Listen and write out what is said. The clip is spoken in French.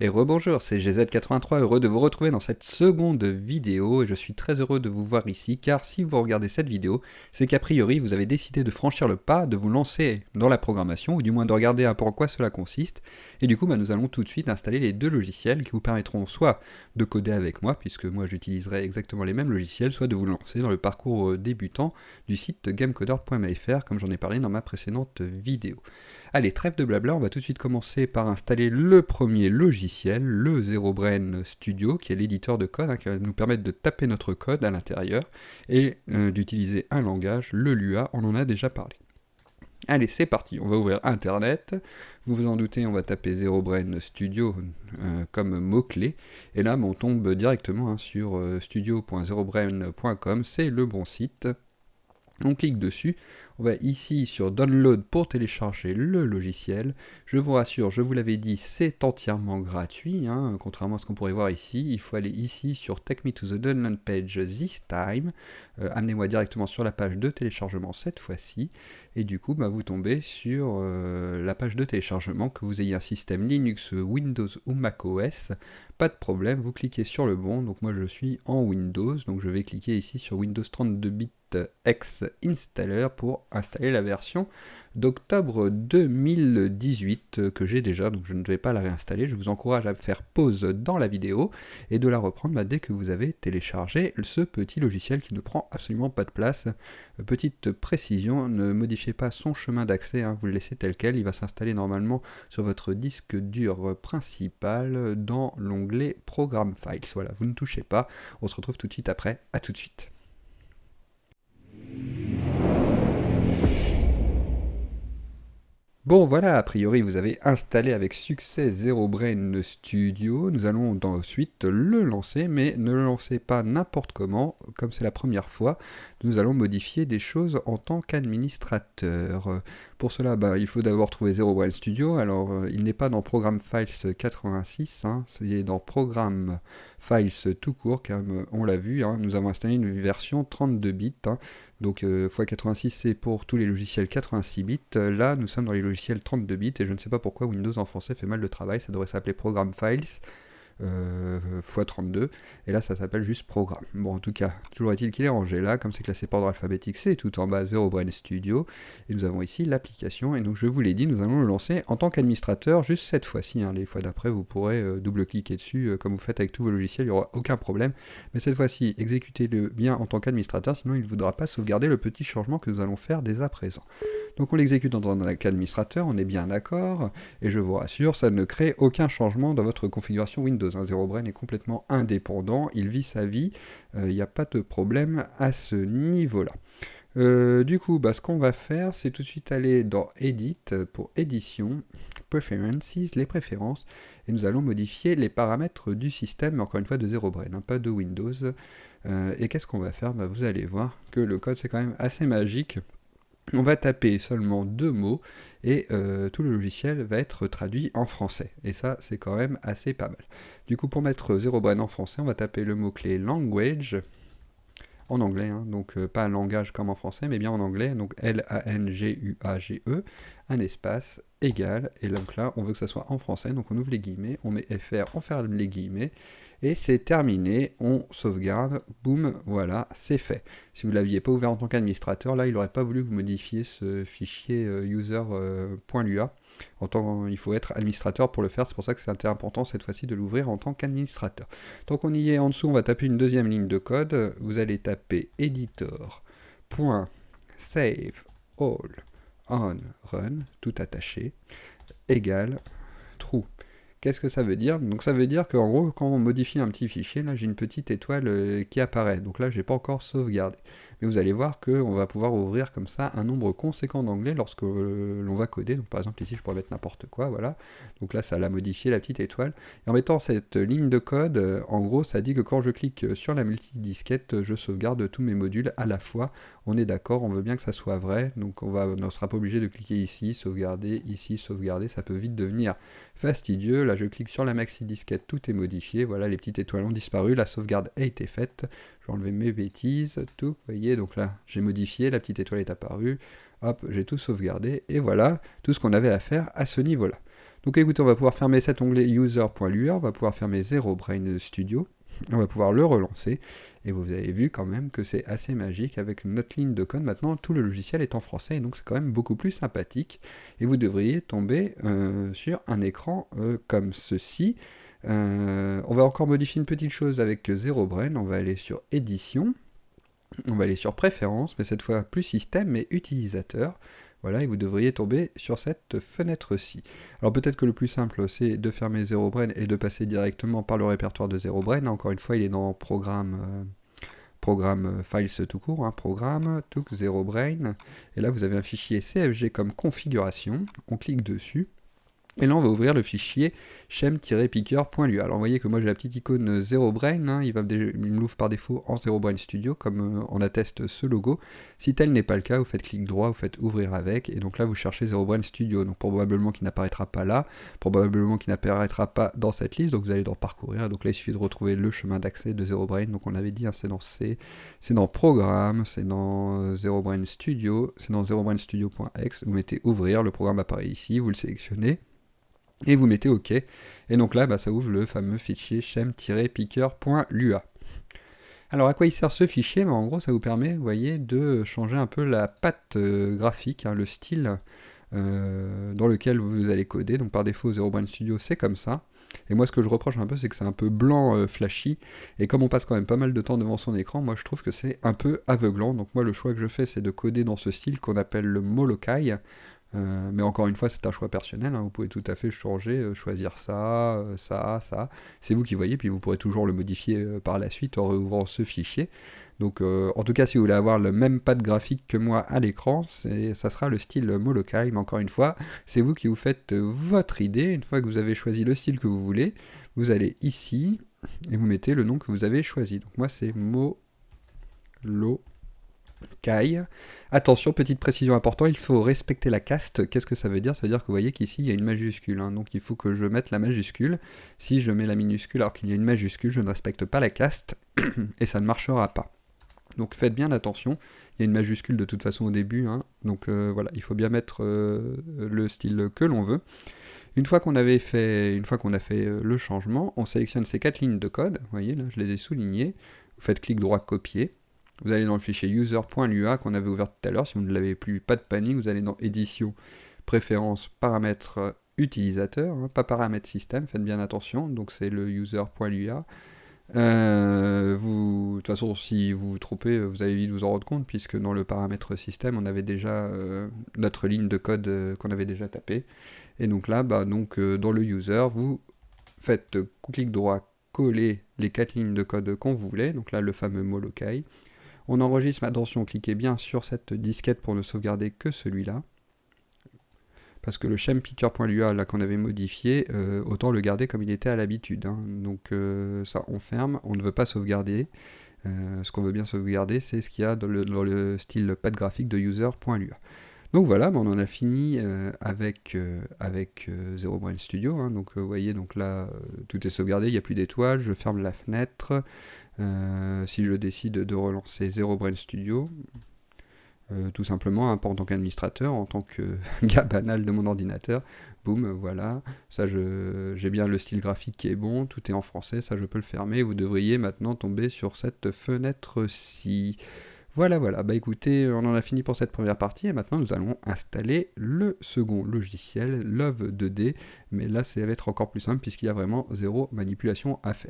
Et rebonjour, c'est GZ83, heureux de vous retrouver dans cette seconde vidéo et je suis très heureux de vous voir ici car si vous regardez cette vidéo, c'est qu'a priori vous avez décidé de franchir le pas, de vous lancer dans la programmation ou du moins de regarder un peu en quoi cela consiste et du coup nous allons tout de suite installer les deux logiciels qui vous permettront soit de coder avec moi puisque moi j'utiliserai exactement les mêmes logiciels, soit de vous lancer dans le parcours débutant du site gamecoder.fr comme j'en ai parlé dans ma précédente vidéo. Allez, trêve de blabla, on va tout de suite commencer par installer le premier logiciel, le ZeroBrain Studio, qui est l'éditeur de code, qui va nous permettre de taper notre code à l'intérieur et d'utiliser un langage, le Lua, on en a déjà parlé. Allez, c'est parti, on va ouvrir Internet. Vous vous en doutez, on va taper ZeroBrain Studio comme mot-clé. Et là, on tombe directement sur studio.zerobrain.com, c'est le bon site. On clique dessus, on va ici sur Download pour télécharger le logiciel. Je vous rassure, je vous l'avais dit, c'est entièrement gratuit, contrairement à ce qu'on pourrait voir ici. Il faut aller ici sur Take me to the download page this time. Amenez-moi directement sur la page de téléchargement cette fois-ci. Et du coup, vous tombez sur la page de téléchargement, que vous ayez un système Linux, Windows ou macOS. Pas de problème, vous cliquez sur le bon. Donc moi je suis en Windows, donc je vais cliquer ici sur Windows 32 bits X Installer pour installer la version d'octobre 2018 que j'ai déjà, donc je ne vais pas la réinstaller. Je vous encourage à faire pause dans la vidéo et de la reprendre dès que vous avez téléchargé ce petit logiciel qui ne prend absolument pas de place. Petite précision, ne modifiez pas son chemin d'accès, vous le laissez tel quel, il va s'installer normalement sur votre disque dur principal dans l'onglet Program Files. Voilà, vous ne touchez pas, on se retrouve tout de suite après, à tout de suite. Bon voilà, a priori vous avez installé avec succès ZeroBrain Studio, nous allons ensuite le lancer, mais ne le lancez pas n'importe comment, comme c'est la première fois, nous allons modifier des choses en tant qu'administrateur. Pour cela, il faut d'abord trouver ZeroBrain Studio, alors il n'est pas dans Program Files 86, il est dans Program Files tout court, comme on l'a vu, nous avons installé une version 32 bits, donc x86 c'est pour tous les logiciels 86 bits, là nous sommes dans les logiciels 32 bits et je ne sais pas pourquoi Windows en français fait mal le travail, ça devrait s'appeler Program Files x32 et là ça s'appelle juste Programme. Bon en tout cas, toujours est-il qu'il est rangé là, comme c'est classé par ordre alphabétique, c'est tout en bas ZeroBrain Studio et nous avons ici l'application et donc je vous l'ai dit, nous allons le lancer en tant qu'administrateur juste cette fois-ci, les fois d'après vous pourrez double-cliquer dessus comme vous faites avec tous vos logiciels, il n'y aura aucun problème, mais cette fois-ci exécutez-le bien en tant qu'administrateur, sinon il ne voudra pas sauvegarder le petit changement que nous allons faire dès à présent. Donc on l'exécute en tant qu'administrateur, on est bien d'accord, et je vous rassure, ça ne crée aucun changement dans votre configuration Windows. ZeroBrain est complètement indépendant, il vit sa vie, il n'y a pas de problème à ce niveau-là. Du coup, ce qu'on va faire, c'est tout de suite aller dans Edit pour édition, Preferences, les préférences, et nous allons modifier les paramètres du système, mais encore une fois de ZeroBrain, pas de Windows. Et qu'est-ce qu'on va faire ? Vous allez voir que le code c'est quand même assez magique. On va taper seulement deux mots et tout le logiciel va être traduit en français. Et ça, c'est quand même assez pas mal. Du coup, pour mettre ZeroBrain en français, on va taper le mot-clé language, en anglais, donc pas un langage comme en français, mais bien en anglais, donc L-A-N-G-U-A-G-E, un espace, égal, et donc là, on veut que ça soit en français, donc on ouvre les guillemets, on met FR, on ferme les guillemets, et c'est terminé, on sauvegarde, boum, voilà, c'est fait. Si vous ne l'aviez pas ouvert en tant qu'administrateur, là, il n'aurait pas voulu que vous modifiez ce fichier user.lua. Il faut être administrateur pour le faire, c'est pour ça que c'est important cette fois-ci de l'ouvrir en tant qu'administrateur. Tant qu'on y est en dessous, on va taper une deuxième ligne de code, vous allez taper editor.save all on run, tout attaché, égale true. Qu'est-ce que ça veut dire ? Donc ça veut dire qu'en gros, quand on modifie un petit fichier, là j'ai une petite étoile qui apparaît. Donc là, j'ai pas encore sauvegardé. Mais vous allez voir qu'on va pouvoir ouvrir comme ça un nombre conséquent d'onglets lorsque l'on va coder. Donc par exemple ici, je pourrais mettre n'importe quoi, voilà. Donc là, ça l'a modifié, la petite étoile. Et en mettant cette ligne de code, en gros, ça dit que quand je clique sur la multidisquette, je sauvegarde tous mes modules à la fois. On est d'accord, on veut bien que ça soit vrai. Donc on ne sera pas obligé de cliquer ici, sauvegarder, ça peut vite devenir fastidieux. Là je clique sur la maxi disquette, tout est modifié, voilà les petites étoiles ont disparu, la sauvegarde a été faite, je vais enlever mes bêtises, tout, vous voyez, donc là j'ai modifié, la petite étoile est apparue, hop, j'ai tout sauvegardé, et voilà tout ce qu'on avait à faire à ce niveau-là. Donc écoutez, on va pouvoir fermer cet onglet user.lua, on va pouvoir fermer ZeroBrain Studio, on va pouvoir le relancer, et vous avez vu quand même que c'est assez magique, avec notre ligne de code, maintenant tout le logiciel est en français, et donc c'est quand même beaucoup plus sympathique, et vous devriez tomber sur un écran comme ceci. On va encore modifier une petite chose avec ZeroBrain, on va aller sur Édition, on va aller sur Préférences, mais cette fois plus Système, mais Utilisateur. Voilà, et vous devriez tomber sur cette fenêtre-ci. Alors peut-être que le plus simple, c'est de fermer ZeroBrain et de passer directement par le répertoire de ZeroBrain. Encore une fois, il est dans Programme Files tout court, hein, Programme, tout ZeroBrain. Et là, vous avez un fichier CFG comme configuration. On clique dessus. Et là, on va ouvrir le fichier shem-picker.lua. Alors, vous voyez que moi, j'ai la petite icône ZeroBrain. Hein, il me l'ouvre par défaut en ZeroBrain Studio, comme on atteste ce logo. Si tel n'est pas le cas, vous faites clic droit, vous faites ouvrir avec. Et donc là, vous cherchez ZeroBrain Studio. Donc, probablement qu'il n'apparaîtra pas là. Probablement qu'il n'apparaîtra pas dans cette liste. Donc, vous allez dans Parcourir. Donc là, il suffit de retrouver le chemin d'accès de ZeroBrain. Donc, on avait dit, hein, c'est dans Programme, c'est dans ZeroBrain Studio, c'est dans ZeroBrain Studio.exe. Vous mettez ouvrir, le programme apparaît ici, vous le sélectionnez. Et vous mettez OK. Et donc là, ça ouvre le fameux fichier shem-picker.lua. Alors à quoi il sert ce fichier? En gros, ça vous permet, vous voyez, de changer un peu la patte graphique, hein, le style dans lequel vous allez coder. Donc par défaut, ZeroBrain Studio, c'est comme ça. Et moi, ce que je reproche un peu, c'est que c'est un peu blanc, flashy. Et comme on passe quand même pas mal de temps devant son écran, moi, je trouve que c'est un peu aveuglant. Donc moi, le choix que je fais, c'est de coder dans ce style qu'on appelle le Molokai. Mais encore une fois, c'est un choix personnel, hein, vous pouvez tout à fait changer, choisir ça, ça. C'est vous qui voyez, puis vous pourrez toujours le modifier par la suite en réouvrant ce fichier. Donc en tout cas, si vous voulez avoir le même pad graphique que moi à l'écran, ça sera le style Molokai, mais encore une fois, c'est vous qui vous faites votre idée. Une fois que vous avez choisi le style que vous voulez, vous allez ici, et vous mettez le nom que vous avez choisi. Donc moi, c'est Molokai. Attention, petite précision importante, il faut respecter la caste. Qu'est-ce que ça veut dire? Ça veut dire que vous voyez qu'ici il y a une majuscule, hein, donc il faut que je mette la majuscule. Si je mets la minuscule alors qu'il y a une majuscule, je ne respecte pas la caste et ça ne marchera pas. Donc faites bien attention, il y a une majuscule de toute façon au début, hein, donc voilà, il faut bien mettre le style que l'on veut. Une fois qu'on a fait le changement, on sélectionne ces 4 lignes de code, vous voyez là, je les ai soulignées, vous faites clic droit copier. Vous allez dans le fichier user.lua qu'on avait ouvert tout à l'heure. Si vous ne l'avez plus, pas de panique. Vous allez dans Édition, Préférences, Paramètres, Utilisateur, hein, pas Paramètres Système. Faites bien attention. Donc c'est le user.lua. De toute façon, si vous vous trompez, vous allez vite vous en rendre compte, puisque dans le paramètre système, on avait déjà notre ligne de code qu'on avait déjà tapée. Et donc là, dans le user, vous faites clic droit, coller les 4 lignes de code qu'on voulait. Donc là, le fameux Molokai. On enregistre, mais attention, cliquez bien sur cette disquette pour ne sauvegarder que celui-là. Parce que le shem-picker.lua là qu'on avait modifié, autant le garder comme il était à l'habitude. Hein. Donc ça, on ferme, on ne veut pas sauvegarder. Ce qu'on veut bien sauvegarder, c'est ce qu'il y a dans le style pad graphique de user.lua. Donc voilà, on en a fini avec ZeroBrain Studio. Hein. Donc vous voyez, donc là, tout est sauvegardé, il n'y a plus d'étoiles, je ferme la fenêtre. Si je décide de relancer ZeroBrain Studio, tout simplement, hein, pas en tant qu'administrateur, en tant que gars banal de mon ordinateur, boum, voilà, ça j'ai bien le style graphique qui est bon, tout est en français, ça je peux le fermer, vous devriez maintenant tomber sur cette fenêtre-ci. Voilà, écoutez, on en a fini pour cette première partie, et maintenant nous allons installer le second logiciel, Love 2D, mais là ça va être encore plus simple puisqu'il y a vraiment zéro manipulation à faire.